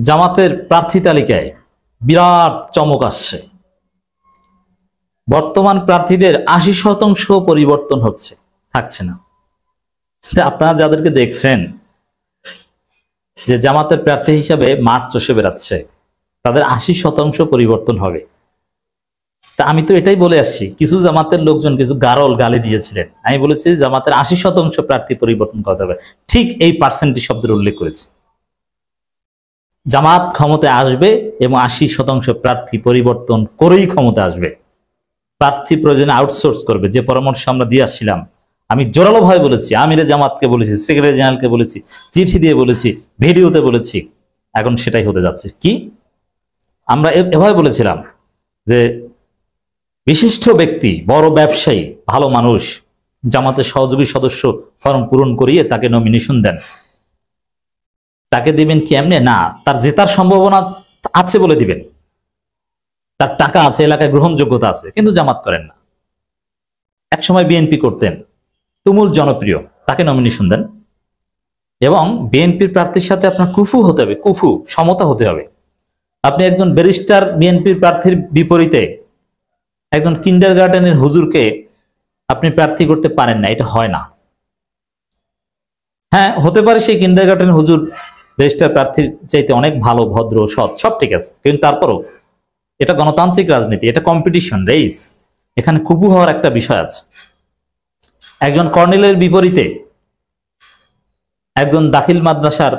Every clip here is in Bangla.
জামাতের প্রার্থী তালিকায় বিরাট চমক আসছে। বর্তমান প্রার্থীদের ৮০% পরিবর্তন হচ্ছে, থাকছে না। আপনারা যাদেরকে দেখছেন যে জামাতের প্রার্থী হিসাবে মাঠ চষে বেড়াচ্ছে, তাদের ৮০% পরিবর্তন হবে। তা আমি তো এটাই বলে আসছি। কিছু জামাতের লোকজন কিছু গারল গালি দিয়েছিলেন, আমি বলেছি জামাতের ৮০% প্রার্থী পরিবর্তন করতে হবে, ঠিক এই পার্সেন্টেজ শব্দের উল্লেখ করেছি। জামাত ক্ষমতায় আসবে এবং ৮০% প্রার্থী পরিবর্তন করেই ক্ষমতা আসবে। প্রার্থী প্রয়োজনে আউটসোর্স করবে, যে পরামর্শ আমরা দিয়ে আসছিলাম। আমি জোরালো ভাবে বলেছি, আমিরে জামাতকে বলেছি, সেক্রেটারি জেনারেলকে বলেছি, চিঠি দিয়ে বলেছি, ভিডিওতে বলেছি। এখন সেটাই হতে যাচ্ছে। কি আমরা এভাবে বলেছিলাম যে বিশিষ্ট ব্যক্তি, বড় ব্যবসায়ী, ভালো মানুষ জামাতের সহযোগী সদস্য ফর্ম পূরণ করিয়ে তাকে নমিনেশন দেন। তাকে দিবেন কি এমনি না, তার জেতার সম্ভাবনা আছে বলে দিবেন, তার টাকা আছে, এলাকায় গ্রহণযোগ্যতা আছে, কিন্তু জামাত করেন না। একসময় বিএনপি করতেন, তুমুল জনপ্রিয়, তাকে নমিনেশন দেন। এবং বিএনপির প্রার্থীর সাথে আপনার কুফু হতে হবে, কুফু সমতা হতে হবে। আপনি একজন ব্যারিস্টার বিএনপির প্রার্থীর বিপরীতে একজন কিন্ডারগার্টেনের হুজুরকে আপনি প্রার্থী করতে পারেন না, এটা হয় না। হ্যাঁ, হতে পারে সেই কিন্ডারগার্টেন হুজুর ব্যারিস্টার প্রার্থীর চাইতে অনেক ভালো, ভদ্র, সৎ, সব ঠিক আছে, কিন্তু তারপরও এটা গণতান্ত্রিক রাজনীতি, এটা কম্পিটিশন, রেস। এখানে কুপু হওয়ার একটা বিষয় আছে। একজন কর্নেলের বিপরীতে একজন দাখিল মাদ্রাসার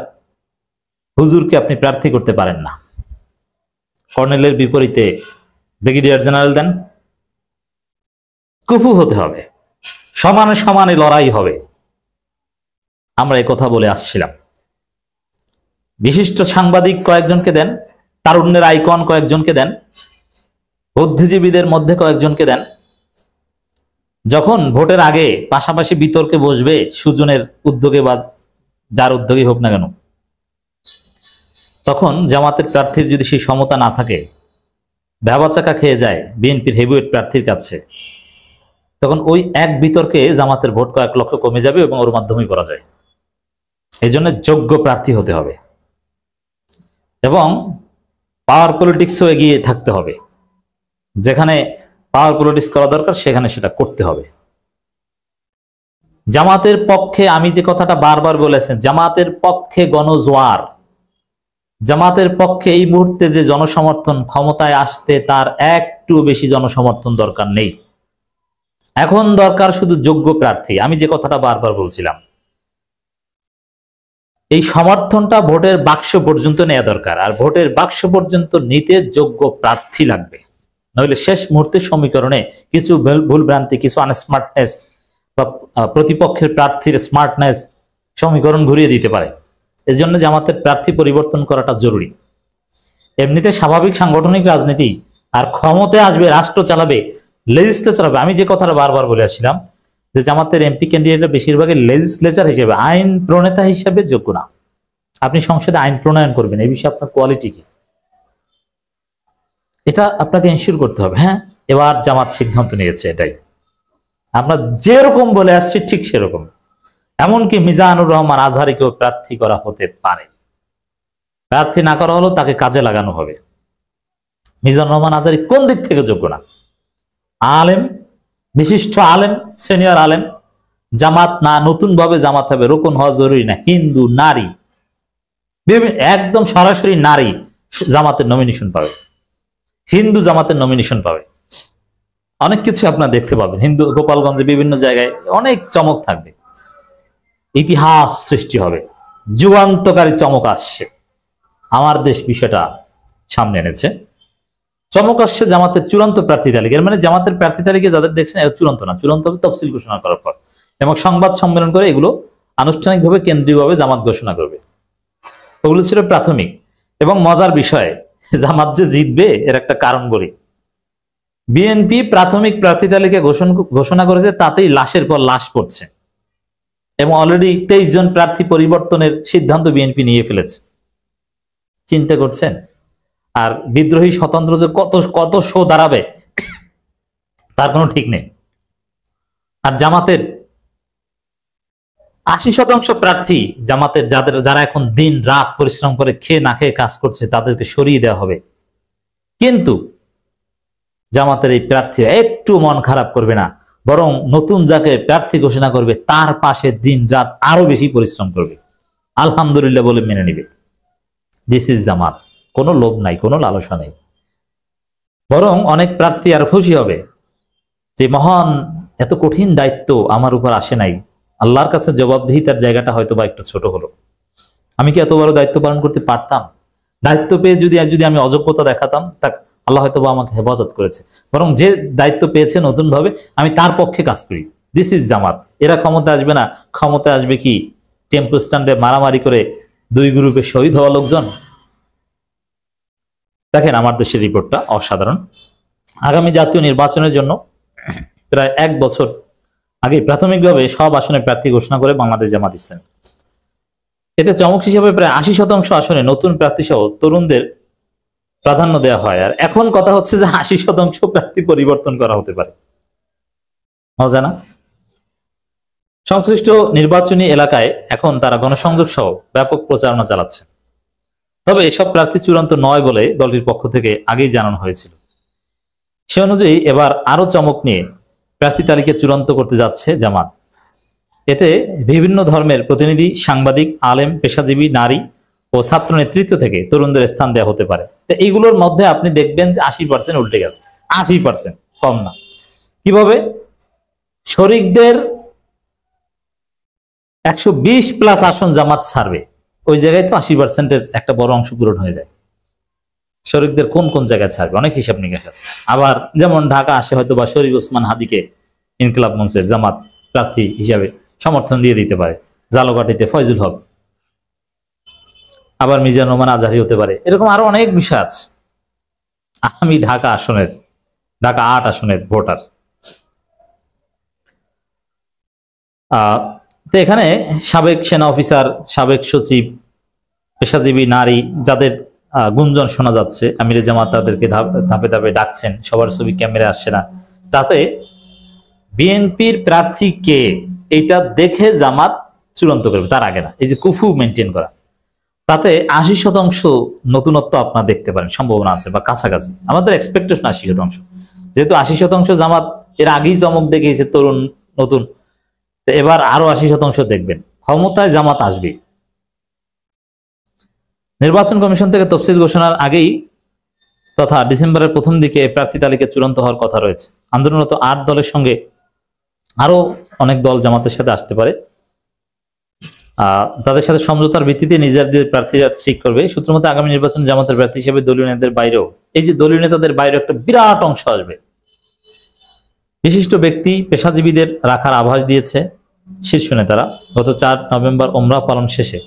হুজুরকে আপনি প্রার্থী করতে পারেন না। কর্নেলের বিপরীতে ব্রিগেডিয়ার জেনারেল দেন, কুপু হতে হবে, সমানে সমানে লড়াই হবে। আমরা এই কথা বলে আসছিলাম। বিশিষ্ট সাংবাদিক কয়েকজনকে দেন, তারুণ্যের আইকন কয়েকজনকে দেন, বুদ্ধিজীবীদের মধ্যে কয়েকজনকে দেন। যখন ভোটের আগে পাশাপাশি বিতর্কে বসবে সুজনের উদ্যোগে বা যার উদ্যোগী হোক না কেন, তখন জামাতের প্রার্থীর যদি সেই সমতা না থাকে, ভ্যাবাচাকা খেয়ে যায় বিএনপির হেভিওয়েট প্রার্থীর কাছে, তখন ওই এক বিতর্কে জামাতের ভোট কয়েক লক্ষ কমে যাবে এবং ওর মাধ্যমেই করা যায়। এই জন্য যোগ্য প্রার্থী হতে হবে এবং পাওয়ার পলিটিক্সও এগিয়ে থাকতে হবে। যেখানে পাওয়ার পলিটিক্স করা দরকার সেখানে সেটা করতে হবে। জামাতের পক্ষে, আমি যে কথাটা বারবার বলেছেন, জামাতের পক্ষে গণজোয়ার, জামাতের পক্ষে এই মুহূর্তে যে জনসমর্থন, ক্ষমতায় আসতে তার একটু বেশি জনসমর্থন দরকার নেই। এখন দরকার শুধু যোগ্য প্রার্থী। আমি যে কথাটা বারবার বলছিলাম, এই সমর্থনটা ভোটের বাক্স পর্যন্ত নেওয়া দরকার, আর ভোটের বাক্স পর্যন্ত নিতে যোগ্য প্রার্থী লাগবে। নইলে শেষ মুহূর্তের সমীকরণে কিছু ভুল ভ্রান্তি, কিছু আনস্মার্টনেস বা প্রতিপক্ষের প্রার্থীর স্মার্টনেস সমীকরণ ঘুরিয়ে দিতে পারে। এই জন্য জামাতের প্রার্থী পরিবর্তন করাটা জরুরি। এমনিতে স্বাভাবিক সাংগঠনিক রাজনীতি, আর ক্ষমতায় আসবে, রাষ্ট্র চালাবে, লেজিসলেচার হবে। আমি যে কথাটা বারবার বলে আসছিলাম যে জামাতের এমপি ক্যান্ডিডেটরা বেশিরভাগই লেজিসলেচার হিসেবে, আইন প্রণেতা হিসেবে যোগ্য না। আপনি সংসদে আইন প্রণয়ন করবেন, এই বিষয়ে আপনার কোয়ালিটি কি, এটা আপনাকে এনশিওর করতে হবে। হ্যাঁ, এবার জামাত সিদ্ধান্ত নিয়েছে এটাই, আমরা যেরকম বলে আসছি ঠিক সেরকম। এমনকি মিজানুর রহমান আজহারীকেও প্রার্থী করা হতে পারে। প্রার্থী না করা হলেও তাকে কাজে লাগানো হবে। মিজানুর রহমান আজহারী কোন দিক থেকে যোগ্য না? আলেম, বিশিষ্ট আলেম, সিনিয়র আলেম। জামাত না, নতুন ভাবে জামাত হবে, রোকন হওয়া জরুরি না। হিন্দু, নারী, একদম সরাসরি নারী জামাতের নমিনেশন পাবে, হিন্দু জামাতের নমিনেশন পাবে। অনেক কিছু আপনারা দেখতে পাবেন। হিন্দু গোপালগঞ্জে বিভিন্ন জায়গায় অনেক চমক থাকবে, ইতিহাস সৃষ্টি হবে, যুগান্তকারী চমক আসছে। আমার দেশ বিষয়টা সামনে এনেছে। চমক আসছে জামাতের চূড়ান্ত প্রার্থী তালিকা। মানে জামাতের প্রার্থী তালিকা যাদের দেখছেন এরা চূড়ান্ত না, চূড়ান্ত হবে তফসিল ঘোষণা করার পর, এবং সংবাদ সম্মেলন করে এগুলো আনুষ্ঠানিকভাবে কেন্দ্রীয়ভাবে জামাত ঘোষণা করবে। ওগুলো ছিল প্রাথমিক। এবং মজার বিষয়, জামাত যে জিতবে এর একটা কারণ বলি। বিএনপি প্রাথমিক প্রার্থী তালিকা ঘোষণা করেছে, তাতেই লাশের পর লাশ পড়ছে, এবং অলরেডি 23 জন প্রার্থী পরিবর্তনের সিদ্ধান্ত বিএনপি নিয়ে ফেলেছে। চিন্তা করছেন? আর বিদ্রোহী স্বতন্ত্র যে কত কত শো দাঁড়াবে তার কোনো ঠিক নেই। আর জামাতের 80% প্রার্থী জামাতের যারা এখন দিন রাত পরিশ্রম করে খেয়ে না খেয়ে কাজ করছে তাদেরকে সরিয়ে দেওয়া হবে। কিন্তু জামাতের এই প্রার্থীরা একটু মন খারাপ করবে না, বরং নতুন যাকে প্রার্থী ঘোষণা করবে তার পাশে দিন রাত আরো বেশি পরিশ্রম করবে, আলহামদুলিল্লাহ বলে মেনে নিবে। দিস ইজ জামাত। কোনো লোভ নাই, কোনো লালসা নেই। বরং অনেক প্রার্থী আর খুশি হবে যে মহান এত কঠিন দায়িত্ব আমার উপর আসে নাই, আল্লাহর কাছে জবাবদিহিতার জায়গাটা হয়তো বা একটু ছোট হলো। আমি কি এত বড় দায়িত্ব পালন করতে পারতাম? দায়িত্ব পেয়ে যদি আমি অযোগ্যতা দেখাতাম, তা আল্লাহ হয়তো বা আমাকে হেফাজত করেছে। বরং যে দায়িত্ব পেয়েছে নতুন ভাবে আমি তার পক্ষে কাজ করি। দিস ইজ জামাত। এরা ক্ষমতা আসবে না, ক্ষমতা আসবে কি টেম্পো স্ট্যান্ডে মারামারি করে দুই গ্রুপে শহীদ হওয়া লোকজন। দেখেন আমার দেশের রিপোর্টটা অসাধারণ। আগামী জাতীয় নির্বাচনের জন্য প্রায় 1 বছর আগে প্রাথমিকভাবে সব আসনে প্রার্থী ঘোষণা করে বাংলাদেশ জামাত ইসলামী। এতে চমক হিসেবে প্রায় 80% আসনে নতুন প্রার্থী সহ তরুণদের প্রাধান্য দেওয়া হয়। আর এখন কথা হচ্ছে যে 80% প্রার্থী পরিবর্তন করা হতে পারে। মজা না? সংশ্লিষ্ট নির্বাচনী এলাকায় এখন তারা গণসংযোগ সহ ব্যাপক প্রচারণা চালাচ্ছে। তবে এসব প্রার্থী চূড়ান্ত নয় বলে দলটির পক্ষ থেকে আগেই জানানো হয়েছিল। সে অনুযায়ী এবার আরো চমক নিয়ে প্রার্থী তালিকা চূড়ান্ত করতে যাচ্ছে জামাত। এতে বিভিন্ন ধর্মের প্রতিনিধি, সাংবাদিক, আলেম, পেশাজীবী, নারী ও ছাত্র নেতৃত্ব থেকে তরুণদের স্থান দেওয়া হতে পারে। তো এইগুলোর মধ্যে আপনি দেখবেন যে 80% উল্টে গেছে। 80%, কম না। কিভাবে? শরিকদের 120+ আসন জামাত ছাড়বে, ওই জায়গায় তো 80%-এর একটা বড় অংশ পূরণ হয়ে যায়। শরিকদের কোন কোন জায়গায় ছাড়বে অনেক হিসাব নিকাশ আছে। আবার যেমন ঢাকা আসে হয়তো বা শরীফ ওসমান হাদিকে ইনকিলাব মঞ্চের জামাত প্রার্থী হিসাবে সমর্থন দিয়ে দিতে পারে। জালকাঠিতে ফয়জুল হক, আবার মিজানুর রহমান আজহারি হতে পারে। এরকম আরো অনেক বিষয় আছে। আমি ঢাকা 8 আসনের ভোটার। তো এখানে সাবেক সেনা অফিসার, সাবেক সচিব, পেশাজীবী, নারী যাদের গুঞ্জন শোনা যাচ্ছে, আমিরে জামাত তাদেরকে ধাপে ধাপে ডাকছেন, সবার ছবি ক্যামেরা আসছে না, তাতে বিএনপির প্রার্থী কে এইটা দেখে জামাত চূড়ান্ত করবে, তার আগে না। এই যে কুফু মেনটেন করা, তাতে 80% নতুনত্ব আপনারা দেখতে পারেন, সম্ভাবনা আছে বা কাছাকাছি। আমাদের এক্সপেকটেশন 80%। যেহেতু 80% জামাত এর আগেই চমক দেখিয়েছে তরুণ নতুন, এবার আরো 80% দেখবেন। ক্ষমতায় জামাত আসবে। নির্বাচন কমিশন থেকে তফসিল ঘোষণার আগেই তথা ডিসেম্বরের প্রথম দিকে প্রার্থী তালিকা চূড়ান্ত হওয়ার কথা রয়েছে। আন্দোলনরত 8 দলের সঙ্গে আরো অনেক দল জামাতের সাথে আসতে পারে। তাদের সাথে সমঝোতার ভিত্তিতে নিজেদের প্রার্থীরা ঠিক করবে। সূত্র মতে আগামী নির্বাচনে জামাতের প্রার্থী হিসেবে দলীয় নেতাদের বাইরেও, এই যে দলীয় নেতাদের বাইরেও একটা বিরাট অংশ আসবে। বিশিষ্ট ব্যক্তি, পেশাজীবীদের রাখার আভাস দিয়েছে শীর্ষ নেতারা। গত 4 নভেম্বর ওমরা পালন শেষে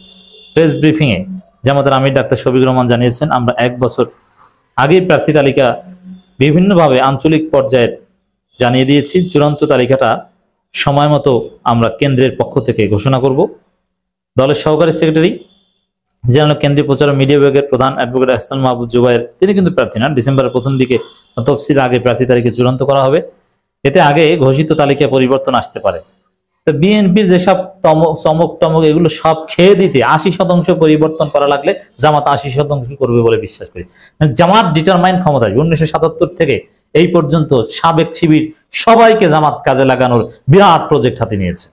প্রেস ব্রিফিং এ জামাতের আমির ডাক্তার শফিকুর রহমান জানিয়েছেন, আমরা 1 বছর আগেই প্রার্থী তালিকা বিভিন্নভাবে আঞ্চলিক পর্যায়ে জানিয়ে দিয়েছি। চূড়ান্ত তালিকাটা সময় মতো আমরা কেন্দ্রের পক্ষ থেকে ঘোষণা করব। দলের সহকারী সেক্রেটারি জেনারেল কেন্দ্রীয় প্রচার ও মিডিয়া বিভাগের প্রধান অ্যাডভোকেট আহসান মাহবুব জুবায়ের, তিনি কিন্তু প্রার্থী নন। ডিসেম্বরের প্রথম দিকে তফসিল আগে প্রার্থী তালিকা চূড়ান্ত করা হবে। এতে আগে ঘোষিত তালিকায় পরিবর্তন আসতে পারে। তো বিএনপির যেসব চমক টমক এগুলো সব খেয়ে দিতে 80% পরিবর্তন করা লাগলে জামাত 80% করবে বলে বিশ্বাস করি। জামাত ডিটারমাইন্ড ক্ষমতা আসবে। 1977 থেকে এই পর্যন্ত সাবেক শিবির সবাইকে জামাত কাজে লাগানোর বিরাট প্রজেক্ট হাতে নিয়েছে।